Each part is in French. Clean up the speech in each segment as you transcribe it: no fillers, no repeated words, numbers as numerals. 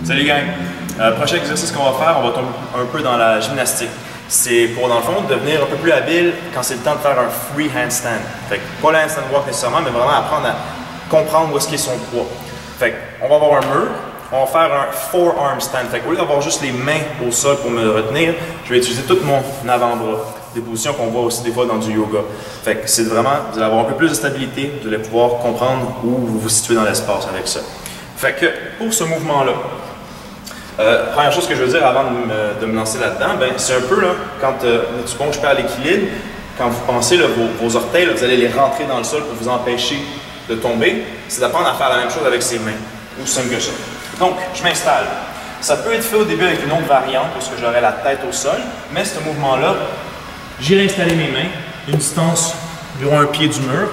Salut gang! Prochain exercice qu'on va faire, on va tomber un peu dans la gymnastique. C'est pour, dans le fond, devenir un peu plus habile quand c'est le temps de faire un free handstand. Fait que pas le handstand walk nécessairement, mais vraiment apprendre à comprendre où est-ce qu'est son poids. Fait qu'on va avoir un mur, on va faire un forearm stand. Fait qu'au lieu d'avoir juste les mains au sol pour me retenir, je vais utiliser tout mon avant-bras. Des positions qu'on voit aussi des fois dans du yoga. Fait que c'est vraiment, vous allez avoir un peu plus de stabilité, vous allez pouvoir comprendre où vous vous situez dans l'espace avec ça. Fait que pour ce mouvement-là, première chose que je veux dire avant de me lancer là-dedans, ben, c'est un peu là, quand je perds l'équilibre, quand vous pensez là, vos orteils, là, vous allez les rentrer dans le sol pour vous empêcher de tomber, c'est d'apprendre à faire la même chose avec ses mains, aussi simple que ça. Donc, je m'installe. Ça peut être fait au début avec une autre variante, parce que j'aurai la tête au sol, mais ce mouvement-là, j'irai installer mes mains, une distance environ un pied du mur.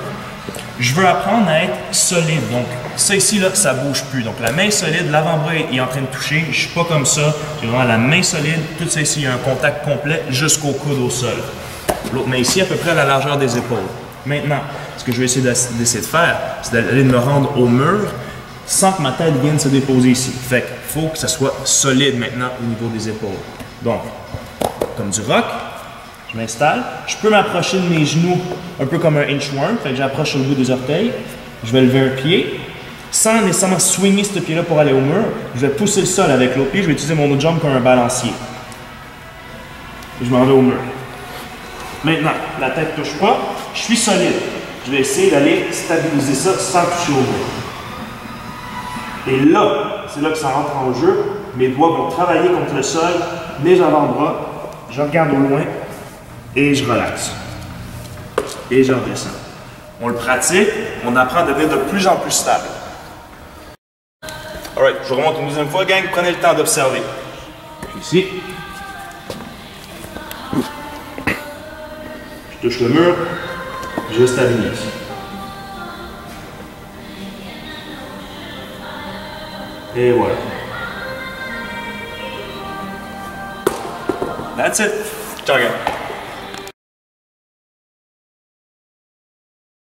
Je veux apprendre à être solide. Donc, ça ici, là, ça ne bouge plus. Donc, la main solide, l'avant-bras est en train de toucher. Je ne suis pas comme ça. J'ai vraiment la main solide. Tout ça ici, il y a un contact complet jusqu'au coude au sol. L'autre main ici, à peu près à la largeur des épaules. Maintenant, ce que je vais essayer de faire, c'est d'aller me rendre au mur sans que ma tête vienne se déposer ici. Fait qu'il faut que ça soit solide maintenant au niveau des épaules. Donc, comme du rock. Je m'installe, je peux m'approcher de mes genoux un peu comme un inchworm, fait que j'approche sur le bout des orteils, je vais lever un pied, sans nécessairement swinger ce pied-là pour aller au mur, je vais pousser le sol avec l'autre pied, je vais utiliser mon autre jambe comme un balancier. Et je m'en vais au mur. Maintenant, la tête ne touche pas, je suis solide. Je vais essayer d'aller stabiliser ça sans toucher au mur. Et là, c'est là que ça rentre en jeu, mes doigts vont travailler contre le sol, mes avant-bras, je regarde au loin, et je relaxe. Et je redescends. On le pratique, on apprend à devenir de plus en plus stable. Alright, je remonte une deuxième fois, gang. Prenez le temps d'observer. Ici. Je touche le mur, je stabilise. Et voilà. That's it. Ciao, gang.